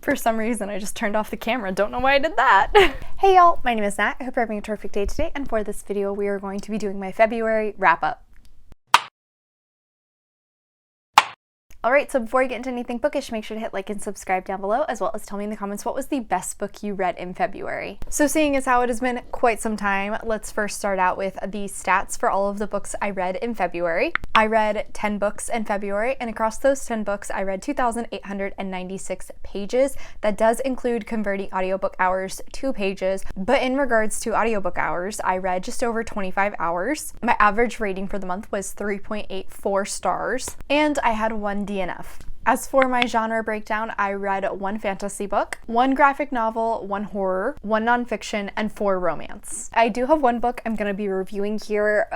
For some reason, I just turned off the camera. Don't know why I did that. Hey y'all, my name is Nat. I hope you're having a terrific day today. And for this video, we are going to be doing my February wrap up. Alright, so before you get into anything bookish, make sure to hit like and subscribe down below, as well as tell me in the comments what was the best book you read in February. So seeing as how it has been quite some time, let's first start out with the stats for all of the books I read in February. I read 10 books in February, and across those 10 books, I read 2,896 pages. That does include converting audiobook hours to pages, but in regards to audiobook hours, I read just over 25 hours. My average rating for the month was 3.84 stars, and I had one DNF. As for my genre breakdown, I read 1 fantasy book, 1 graphic novel, 1 horror, 1 nonfiction, and 4 romance. I do have 1 book I'm going to be reviewing here.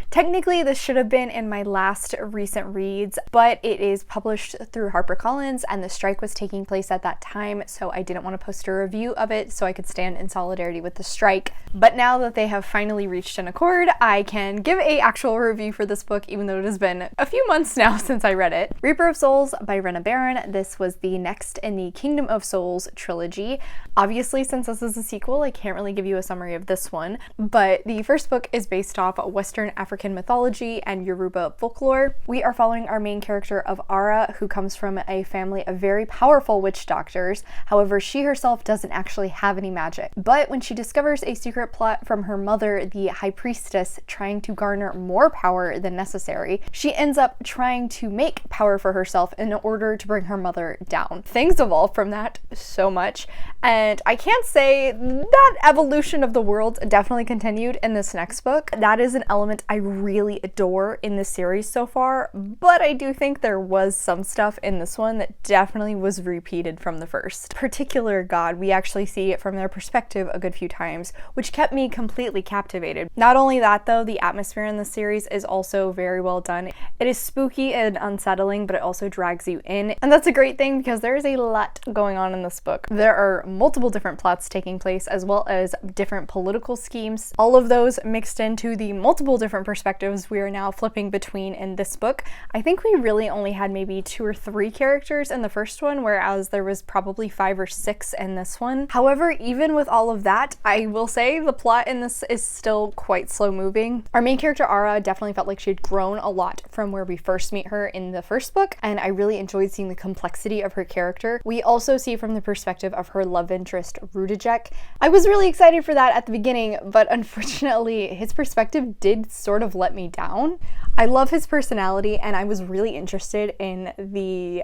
Technically, this should have been in my last recent reads, but it is published through HarperCollins, and the strike was taking place at that time, so I didn't want to post a review of it so I could stand in solidarity with the strike. But now that they have finally reached an accord, I can give an actual review for this book, even though it has been a few months now since I read it. Reaper of Souls by Rena Barron. This was the next in the Kingdom of Souls trilogy. Obviously, since this is a sequel, I can't really give you a summary of this one, but the first book is based off Western African mythology and Yoruba folklore. We are following our main character of Ara, who comes from a family of very powerful witch doctors. However, she herself doesn't actually have any magic. But when she discovers a secret plot from her mother, the High Priestess, trying to garner more power than necessary, she ends up trying to make power for herself in order to bring her mother down. Things evolve from that so much, and I can't say that evolution of the world definitely continued in this next book. That is an element I really adore in this series so far, but I do think there was some stuff in this one that definitely was repeated from the first. Particular God, we actually see it from their perspective a good few times, which kept me completely captivated. Not only that though, the atmosphere in this series is also very well done. It is spooky and unsettling, but it also drags you in, and that's a great thing because there is a lot going on in this book. There are multiple different plots taking place, as well as different political schemes, all of those mixed into the multiple different perspectives we are now flipping between in this book. I think we really only had maybe 2 or 3 characters in the first one, whereas there was probably 5 or 6 in this one. However, even with all of that, I will say the plot in this is still quite slow moving. Our main character Ara definitely felt like she had grown a lot from where we first meet her in the first book, and I really enjoyed seeing the complexity of her character. We also see from the perspective of her love interest, Rudijek. I was really excited for that at the beginning, but unfortunately his perspective did sort of let me down. I love his personality, and I was really interested in the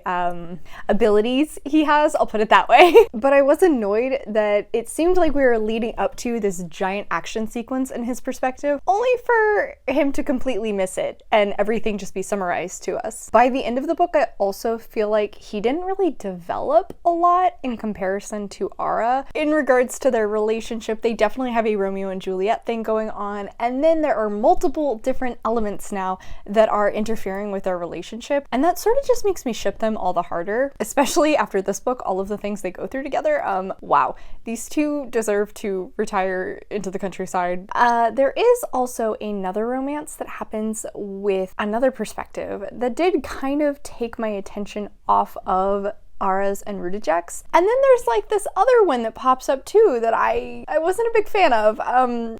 abilities he has, I'll put it that way. But I was annoyed that it seemed like we were leading up to this giant action sequence in his perspective, only for him to completely miss it and everything just be summarized to us. By the end of the book, I also feel like he didn't really develop a lot in comparison to Ara. In regards to their relationship, they definitely have a Romeo and Juliet thing going on, and then there are multiple different elements now that are interfering with their relationship, and that sort of just makes me ship them all the harder, especially after this book, all of the things they go through together. Wow, these two deserve to retire into the countryside. There is also another romance that happens with another perspective that did kind of take my attention off of Ara's and Rudijek's. And then there's like this other one that pops up too that I wasn't a big fan of.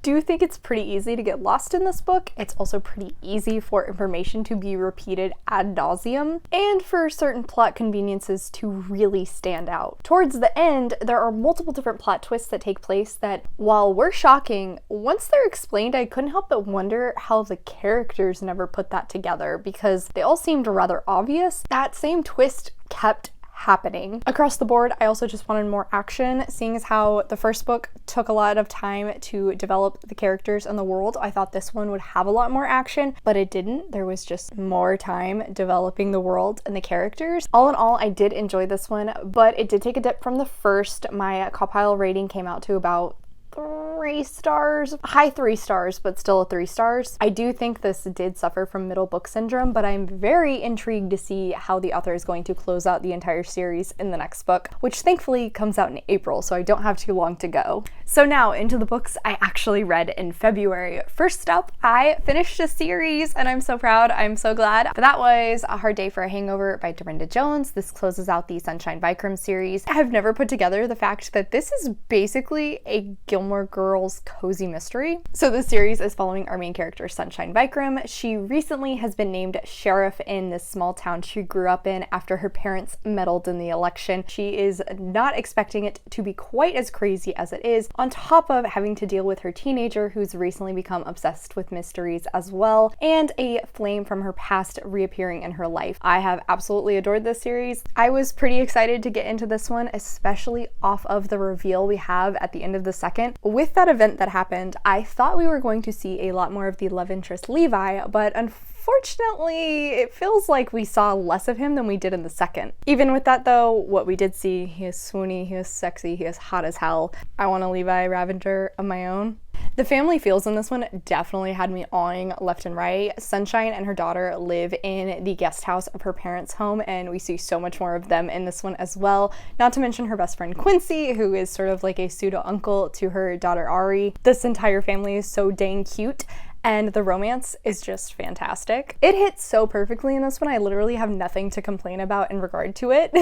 Do you think it's pretty easy to get lost in this book? It's also pretty easy for information to be repeated ad nauseum, and for certain plot conveniences to really stand out. Towards the end, there are multiple different plot twists that take place that, while were shocking, once they're explained, I couldn't help but wonder how the characters never put that together, because they all seemed rather obvious. That same twist kept happening. Across the board, I also just wanted more action, seeing as how the first book took a lot of time to develop the characters and the world. I thought this one would have a lot more action, but it didn't. There was just more time developing the world and the characters. All in all, I did enjoy this one, but it did take a dip from the first. My Copile rating came out to about 3 stars, high 3 stars, but still a 3 stars. I do think this did suffer from middle book syndrome, but I'm very intrigued to see how the author is going to close out the entire series in the next book, which thankfully comes out in April, so I don't have too long to go. So now into the books I actually read in February. First up, I finished a series and I'm so proud, I'm so glad. But that was A Hard Day for a Hangover by Darynda Jones. This closes out the Sunshine Vikram series. I've never put together the fact that this is basically a Gilmore Girls cozy mystery. So this series is following our main character, Sunshine Vikram. She recently has been named sheriff in this small town she grew up in after her parents meddled in the election. She is not expecting it to be quite as crazy as it is, on top of having to deal with her teenager who's recently become obsessed with mysteries as well, and a flame from her past reappearing in her life. I have absolutely adored this series. I was pretty excited to get into this one, especially off of the reveal we have at the end of the second. With that event that happened, I thought we were going to see a lot more of the love interest Levi, but unfortunately, it feels like we saw less of him than we did in the second. Even with that though, what we did see, he is swoony, he is sexy, he is hot as hell. I want a Levi Ravager of my own. The family feels in this one definitely had me awing left and right. Sunshine and her daughter live in the guest house of her parents' home, and we see so much more of them in this one as well. Not to mention her best friend Quincy, who is sort of like a pseudo uncle to her daughter Ari. This entire family is so dang cute, and the romance is just fantastic. It hits so perfectly in this one, I literally have nothing to complain about in regard to it.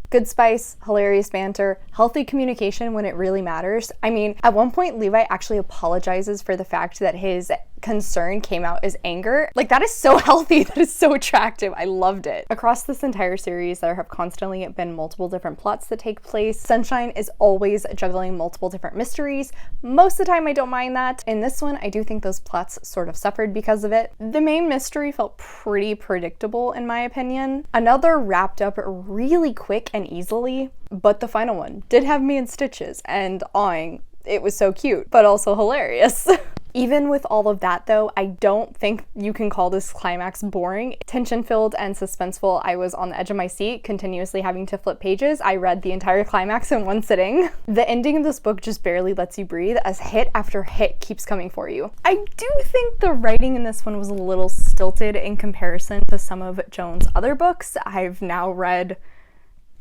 Good spice, hilarious banter, healthy communication when it really matters. I mean, at one point, Levi actually apologizes for the fact that his concern came out as anger. Like, that is so healthy, that is so attractive. I loved it. Across this entire series, there have constantly been multiple different plots that take place. Sunshine is always juggling multiple different mysteries. Most of the time, I don't mind that. In this one, I do think those plots sort of suffered because of it. The main mystery felt pretty predictable, in my opinion. Another wrapped up really quick and easily, but the final one did have me in stitches and awing. It was so cute, but also hilarious. Even with all of that though, I don't think you can call this climax boring. Tension-filled and suspenseful. I was on the edge of my seat, continuously having to flip pages. I read the entire climax in one sitting. The ending of this book just barely lets you breathe as hit after hit keeps coming for you. I do think the writing in this one was a little stilted in comparison to some of Jones' other books. I've now read,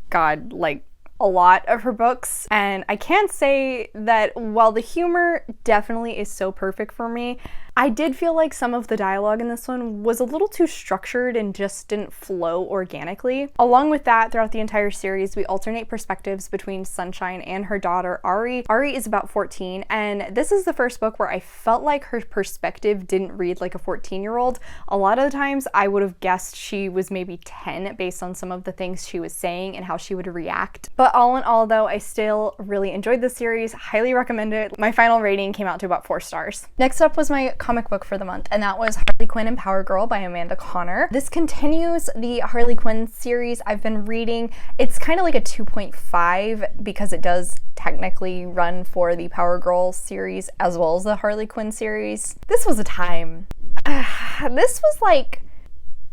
God, like a lot of her books, and I can say that while the humor definitely is so perfect for me, I did feel like some of the dialogue in this one was a little too structured and just didn't flow organically. Along with that, throughout the entire series, we alternate perspectives between Sunshine and her daughter, Ari. Ari is about 14, and this is the first book where I felt like her perspective didn't read like a 14-year-old. A lot of the times, I would have guessed she was maybe 10 based on some of the things she was saying and how she would react. But all in all, though, I still really enjoyed the series, highly recommend it. My final rating came out to about 4 stars. Next up was my comic book for the month, and that was Harley Quinn and Power Girl by Amanda Connor. This continues the Harley Quinn series I've been reading. It's kind of like a 2.5 because it does technically run for the Power Girl series as well as the Harley Quinn series. This was a time. This was like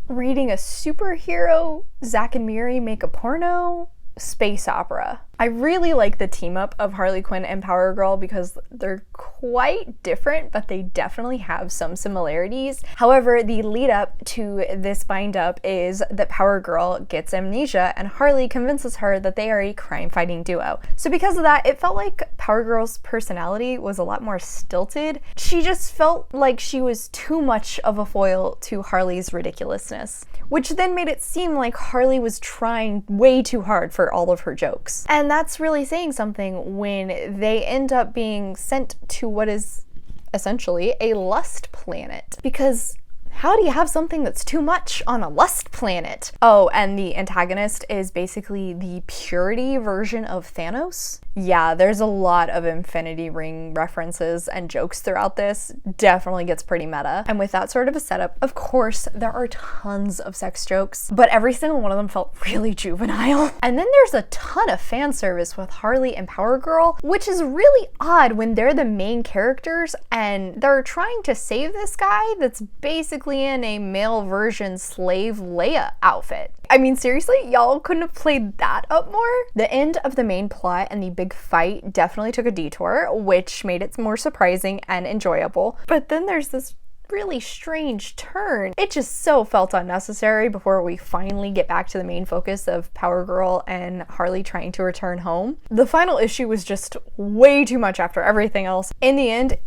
reading a superhero Zack and Miri make a porno space opera. I really like the team up of Harley Quinn and Power Girl because they're quite different, but they definitely have some similarities. However, the lead up to this bind up is that Power Girl gets amnesia and Harley convinces her that they are a crime-fighting duo. So because of that, it felt like Power Girl's personality was a lot more stilted. She just felt like she was too much of a foil to Harley's ridiculousness, which then made it seem like Harley was trying way too hard for all of her jokes. And that's really saying something when they end up being sent to what is essentially a lust planet. Because how do you have something that's too much on a lust planet? Oh, and the antagonist is basically the purity version of Thanos. Yeah, there's a lot of Infinity Ring references and jokes throughout this. Definitely gets pretty meta. And with that sort of a setup, of course, there are tons of sex jokes, but every single one of them felt really juvenile. And then there's a ton of fan service with Harley and Power Girl, which is really odd when they're the main characters and they're trying to save this guy that's basically basically in a male version slave Leia outfit. I mean, seriously, y'all couldn't have played that up more? The end of the main plot and the big fight definitely took a detour, which made it more surprising and enjoyable. But then there's this really strange turn. It just so felt unnecessary before we finally get back to the main focus of Power Girl and Harley trying to return home. The final issue was just way too much after everything else. In the end,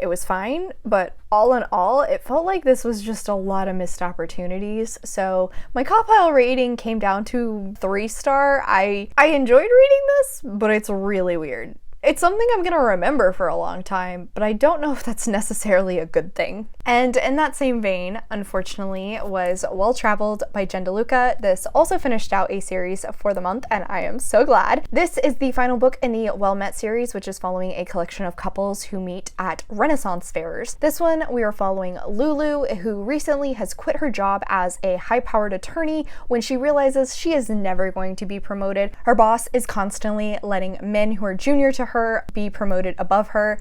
it was fine, but all in all, it felt like this was just a lot of missed opportunities. So my compile rating came down to 3-star. I enjoyed reading this, but it's really weird. It's something I'm gonna remember for a long time, but I don't know if that's necessarily a good thing. And in that same vein, unfortunately, was Well Traveled by Jen DeLuca. This also finished out a series for the month, and I am so glad. This is the final book in the Well Met series, which is following a collection of couples who meet at Renaissance fairs. This one, we are following Lulu, who recently has quit her job as a high-powered attorney when she realizes she is never going to be promoted. Her boss is constantly letting men who are junior to her be promoted above her,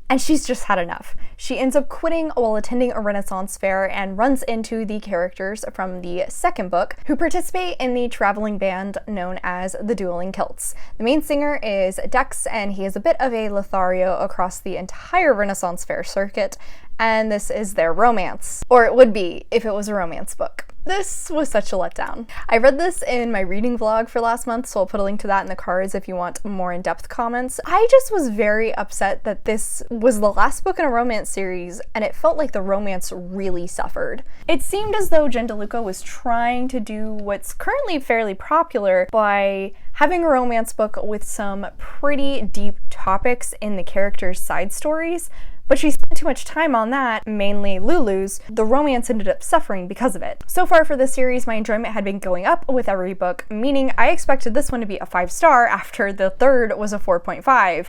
and she's just had enough. She ends up quitting while attending a Renaissance fair and runs into the characters from the second book who participate in the traveling band known as the Dueling Kilts. The main singer is Dex, and he is a bit of a Lothario across the entire Renaissance fair circuit, and this is their romance. Or it would be if it was a romance book. This was such a letdown. I read this in my reading vlog for last month, so I'll put a link to that in the cards if you want more in-depth comments. I just was very upset that this was the last book in a romance series, and it felt like the romance really suffered. It seemed as though Jen DeLuca was trying to do what's currently fairly popular by having a romance book with some pretty deep topics in the characters' side stories, but she spent too much time on that, mainly Lulu's. The romance ended up suffering because of it. So far for this series, my enjoyment had been going up with every book, meaning I expected this one to be a 5-star after the third was a 4.5.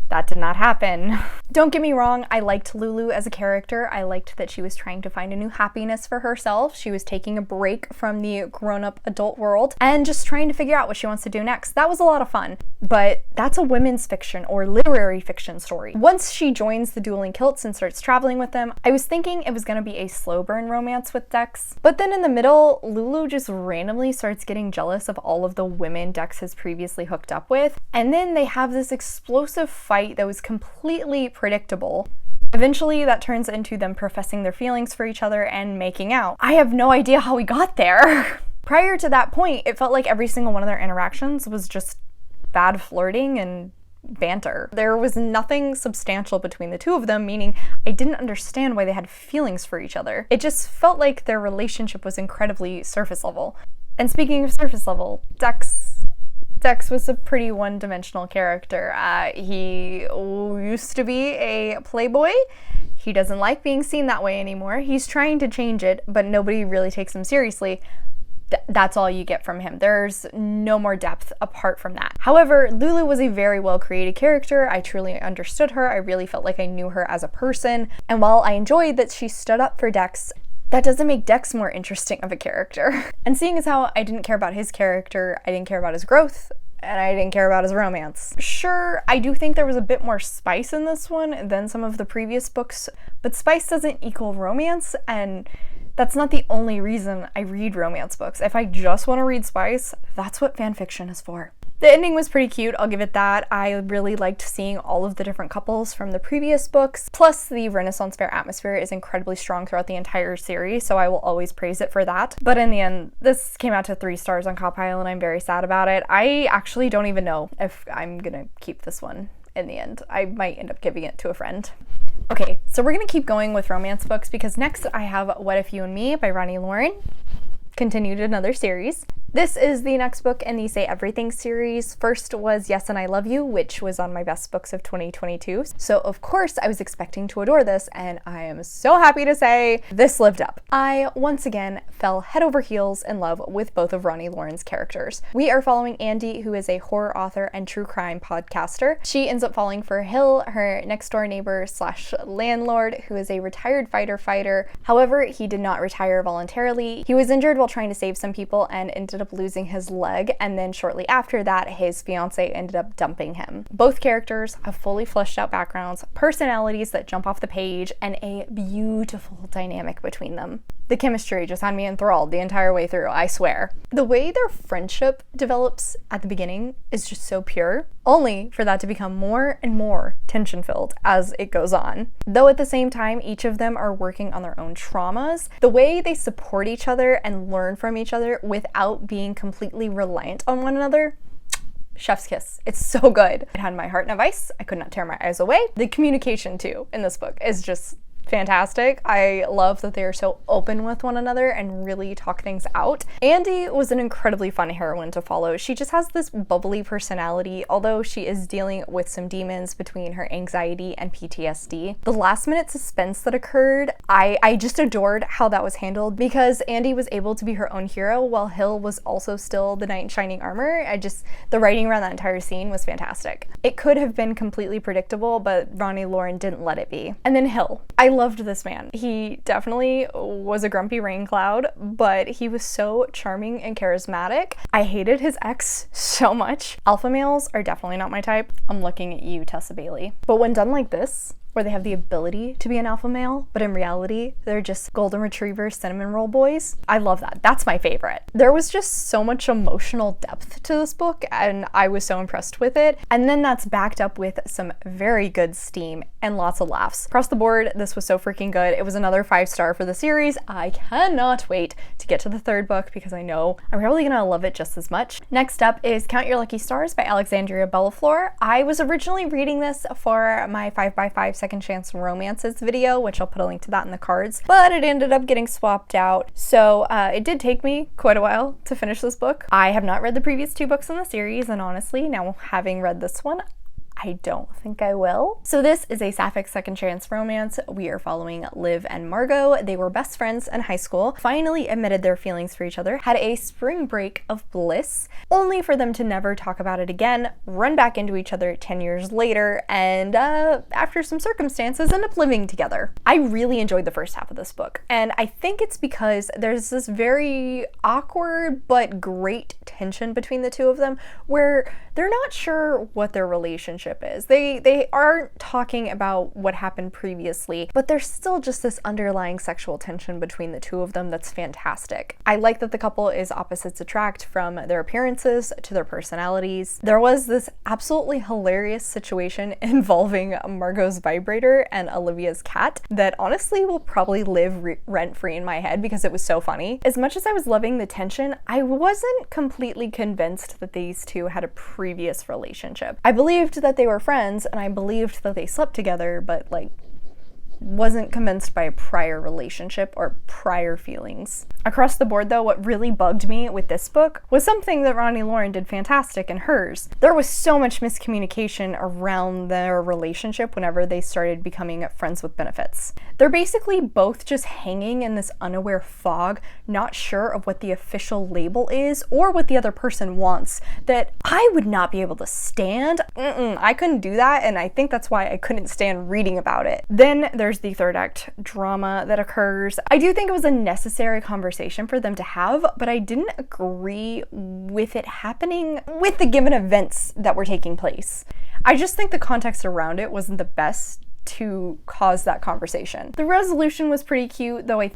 That did not happen. Don't get me wrong, I liked Lulu as a character. I liked that she was trying to find a new happiness for herself. She was taking a break from the grown-up adult world and just trying to figure out what she wants to do next. That was a lot of fun, but that's a women's fiction or literary fiction story. Once she joins the Dueling Kilts and starts traveling with them, I was thinking it was gonna be a slow burn romance with Dex, but then in the middle, Lulu just randomly starts getting jealous of all of the women Dex has previously hooked up with, and then they have this explosive fight that was completely predictable. Eventually, that turns into them professing their feelings for each other and making out. I have no idea how we got there. Prior to that point, it felt like every single one of their interactions was just bad flirting and banter. There was nothing substantial between the two of them, meaning I didn't understand why they had feelings for each other. It just felt like their relationship was incredibly surface level. And speaking of surface level, Dex was a pretty one-dimensional character. He used to be a playboy. He doesn't like being seen that way anymore. He's trying to change it, but nobody really takes him seriously. That's all you get from him. There's no more depth apart from that. However, Lulu was a very well-created character. I truly understood her. I really felt like I knew her as a person. And while I enjoyed that she stood up for Dex, that doesn't make Dex more interesting of a character. And seeing as how I didn't care about his character, I didn't care about his growth, and I didn't care about his romance. Sure, I do think there was a bit more spice in this one than some of the previous books, but spice doesn't equal romance, and that's not the only reason I read romance books. If I just want to read spice, that's what fanfiction is for. The ending was pretty cute, I'll give it that. I really liked seeing all of the different couples from the previous books. Plus, the Renaissance Fair atmosphere is incredibly strong throughout the entire series, so I will always praise it for that. But in the end, this came out to 3 stars on Compile, and I'm very sad about it. I actually don't even know if I'm gonna keep this one in the end. I might end up giving it to a friend. Okay, so we're gonna keep going with romance books because next I have What If You and Me by Roni Loren. Continued another series. This is the next book in the Say Everything series. First was Yes and I Love You, which was on my best books of 2022. So of course I was expecting to adore this, and I am so happy to say this lived up. I once again fell head over heels in love with both of Roni Loren's characters. We are following Andy, who is a horror author and true crime podcaster. She ends up falling for Hill, her next door neighbor slash landlord, who is a retired fighter. However, he did not retire voluntarily. He was injured while trying to save some people and ended up up losing his leg, and then shortly after that, his fiance ended up dumping him. Both characters have fully fleshed out backgrounds, personalities that jump off the page, and a beautiful dynamic between them. The chemistry just had me enthralled the entire way through, I swear. The way their friendship develops at the beginning is just so pure, only for that to become more and more tension-filled as it goes on. Though at the same time, each of them are working on their own traumas, the way they support each other and learn from each other without being completely reliant on one another, chef's kiss. It's so good. It had my heart in a vice. I could not tear my eyes away. The communication too in this book is just fantastic. I love that they are so open with one another and really talk things out. Andy was an incredibly fun heroine to follow. She just has this bubbly personality, although she is dealing with some demons between her anxiety and PTSD. The last minute suspense that occurred, I just adored how that was handled, because Andy was able to be her own hero while Hill was also still the knight in shining armor. The writing around that entire scene was fantastic. It could have been completely predictable, but Ronnie Loren didn't let it be. And then Hill. I loved this man. He definitely was a grumpy rain cloud, but he was so charming and charismatic. I hated his ex so much. Alpha males are definitely not my type. I'm looking at you, Tessa Bailey. But when done like this, where they have the ability to be an alpha male, but in reality, they're just golden retriever cinnamon roll boys. I love that. That's my favorite. There was just so much emotional depth to this book, and I was so impressed with it. And then that's backed up with some very good steam and lots of laughs. Across the board, this was so freaking good. It was another 5-star for the series. I cannot wait to get to the third book because I know I'm probably gonna love it just as much. Next up is Count Your Lucky Stars by Alexandria Bellefleur. I was originally reading this for my 5x5 second chance romances video, which I'll put a link to that in the cards, but it ended up getting swapped out. So it did take me quite a while to finish this book. I have not read the previous 2 books in the series, and honestly, now having read this one, I don't think I will. So this is a sapphic second chance romance. We are following Liv and Margot. They were best friends in high school, finally admitted their feelings for each other, had a spring break of bliss, only for them to never talk about it again, run back into each other 10 years later, and after some circumstances, end up living together. I really enjoyed the first half of this book, and I think it's because there's this very awkward but great tension between the two of them where they're not sure what their relationship is. They aren't talking about what happened previously, but there's still just this underlying sexual tension between the two of them that's fantastic. I like that the couple is opposites attract, from their appearances to their personalities. There was this absolutely hilarious situation involving Margot's vibrator and Olivia's cat that honestly will probably live rent-free in my head because it was so funny. As much as I was loving the tension, I wasn't completely convinced that these two had a previous relationship. I believed that they were friends, and I believed that they slept together, but wasn't convinced by a prior relationship or prior feelings. Across the board though, what really bugged me with this book was something that Ronnie Loren did fantastic in hers. There was so much miscommunication around their relationship whenever they started becoming friends with benefits. They're basically both just hanging in this unaware fog, not sure of what the official label is or what the other person wants, that I would not be able to stand. I couldn't do that, and I think that's why I couldn't stand reading about it. Then there's the third act drama that occurs. I do think it was a necessary conversation for them to have, but I didn't agree with it happening with the given events that were taking place. I just think the context around it wasn't the best to cause that conversation. The resolution was pretty cute, though.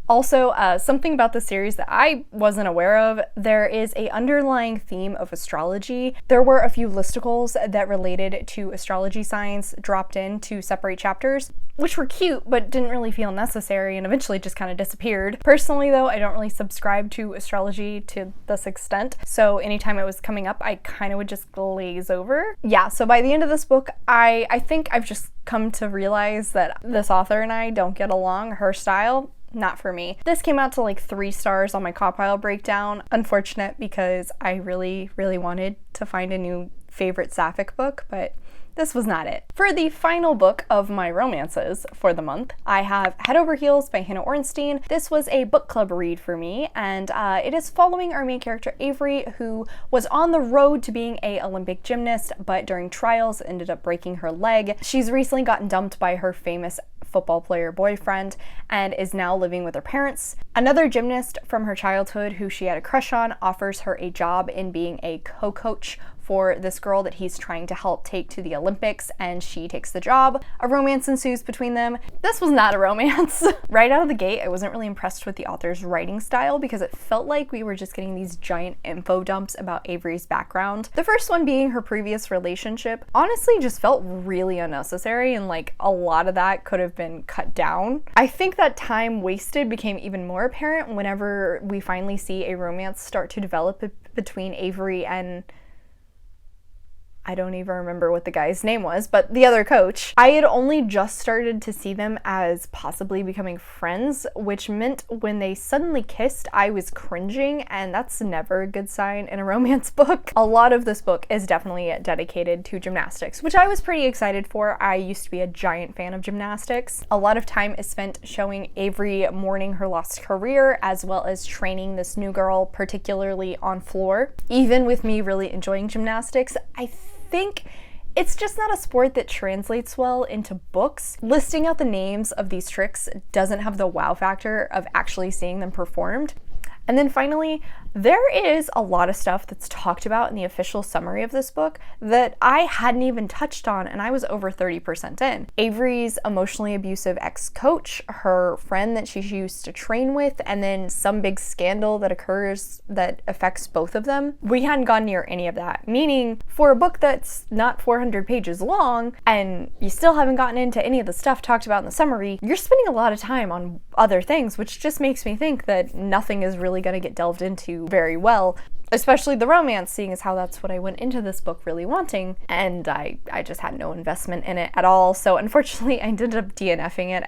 Something about the series that I wasn't aware of, there is a underlying theme of astrology. There were a few listicles that related to astrology signs dropped in to separate chapters, which were cute, but didn't really feel necessary and eventually just kind of disappeared. Personally though, I don't really subscribe to astrology to this extent, so anytime it was coming up, I kind of would just glaze over. Yeah, so by the end of this book, I think I've just come to realize that this author and I don't get along. Her style, not for me. This came out to 3 stars on my Copile breakdown. Unfortunate, because I really, really wanted to find a new favorite sapphic book, but this was not it. For the final book of my romances for the month, I have Head Over Heels by Hannah Orenstein. This was a book club read for me, and it is following our main character Avery, who was on the road to being an Olympic gymnast, but during trials ended up breaking her leg. She's recently gotten dumped by her famous football player boyfriend and is now living with her parents. Another gymnast from her childhood who she had a crush on offers her a job in being a co-coach for this girl that he's trying to help take to the Olympics, and she takes the job. A romance ensues between them. This was not a romance. Right out of the gate, I wasn't really impressed with the author's writing style because it felt like we were just getting these giant info dumps about Avery's background. The first one being her previous relationship honestly just felt really unnecessary, and like a lot of that could have been cut down. I think that time wasted became even more apparent whenever we finally see a romance start to develop between Avery and I don't even remember what the guy's name was, but the other coach. I had only just started to see them as possibly becoming friends, which meant when they suddenly kissed, I was cringing, and that's never a good sign in a romance book. A lot of this book is definitely dedicated to gymnastics, which I was pretty excited for. I used to be a giant fan of gymnastics. A lot of time is spent showing Avery mourning her lost career, as well as training this new girl, particularly on floor. Even with me really enjoying gymnastics, I think it's just not a sport that translates well into books. Listing out the names of these tricks doesn't have the wow factor of actually seeing them performed. And then finally, there is a lot of stuff that's talked about in the official summary of this book that I hadn't even touched on, and I was over 30% in. Avery's emotionally abusive ex-coach, her friend that she used to train with, and then some big scandal that occurs that affects both of them. We hadn't gone near any of that, meaning for a book that's not 400 pages long, and you still haven't gotten into any of the stuff talked about in the summary, you're spending a lot of time on other things, which just makes me think that nothing is really going to get delved into very well, especially the romance, seeing as how that's what I went into this book really wanting, and I just had no investment in it at all. So unfortunately I ended up DNFing it.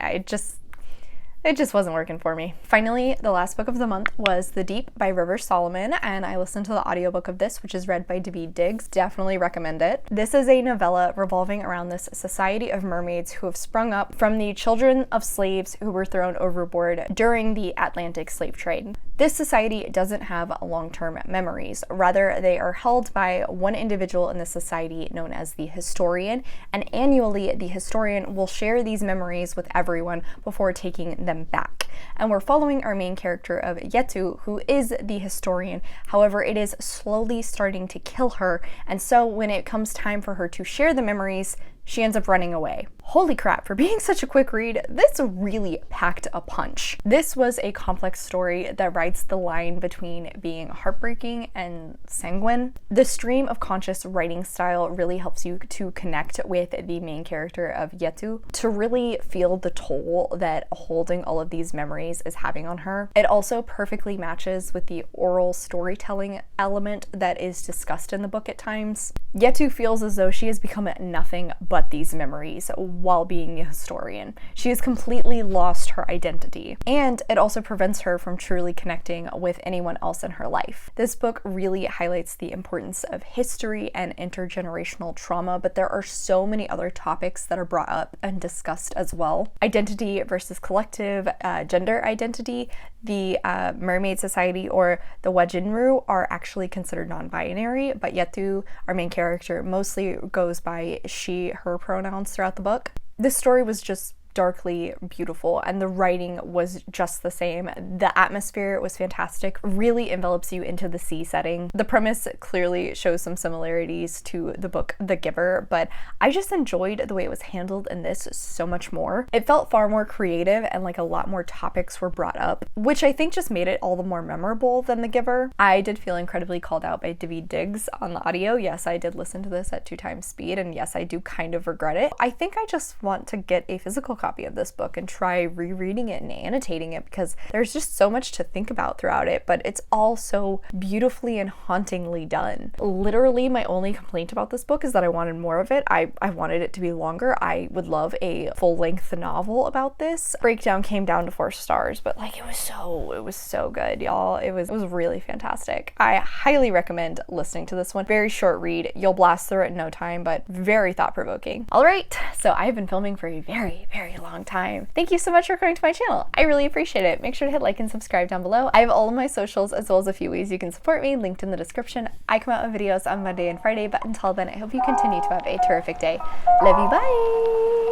It just wasn't working for me. Finally, the last book of the month was The Deep by River Solomon, and I listened to the audiobook of this, which is read by David Diggs. Definitely recommend it. This is a novella revolving around this society of mermaids who have sprung up from the children of slaves who were thrown overboard during the Atlantic slave trade. This society doesn't have long-term memories. Rather, they are held by one individual in the society known as the historian, and annually the historian will share these memories with everyone before taking them back. And we're following our main character of 𝗖cie, who is the historian. However, it is slowly starting to kill her, and so when it comes time for her to share the memories, she ends up running away. Holy crap, for being such a quick read, this really packed a punch. This was a complex story that rides the line between being heartbreaking and sanguine. The stream of conscious writing style really helps you to connect with the main character of 𝗖cie, to really feel the toll that holding all of these memories is having on her. It also perfectly matches with the oral storytelling element that is discussed in the book at times. 𝗖cie feels as though she has become nothing but these memories while being a historian. She has completely lost her identity, and it also prevents her from truly connecting with anyone else in her life. This book really highlights the importance of history and intergenerational trauma, but there are so many other topics that are brought up and discussed as well. Identity versus collective, gender identity, the mermaid society or the Wajinru are actually considered non-binary, but 𝗖cie, our main character, mostly goes by she, her pronouns throughout the book. This story was just darkly beautiful, and the writing was just the same. The atmosphere was fantastic, really envelops you into the sea setting. The premise clearly shows some similarities to the book The Giver, but I just enjoyed the way it was handled in this so much more. It felt far more creative, and like a lot more topics were brought up, which I think just made it all the more memorable than The Giver. I did feel incredibly called out by David Diggs on the audio. Yes, I did listen to this at 2x speed, and yes, I do kind of regret it. I think I just want to get a physical copy of this book and try rereading it and annotating it, because there's just so much to think about throughout it, but it's all so beautifully and hauntingly done. Literally, my only complaint about this book is that I wanted more of it. I wanted it to be longer. I would love a full-length novel about this. Breakdown came down to 4 stars, but like it was so good, y'all. It was really fantastic. I highly recommend listening to this one. Very short read. You'll blast through it in no time, but very thought-provoking. All right, so I've been filming for a very long time. Thank you so much for coming to my channel. I really appreciate it. Make sure to hit like and subscribe down below. I have all of my socials as well as a few ways you can support me linked in the description. I come out with videos on Monday and Friday, but until then, I hope you continue to have a terrific day. Love you, bye!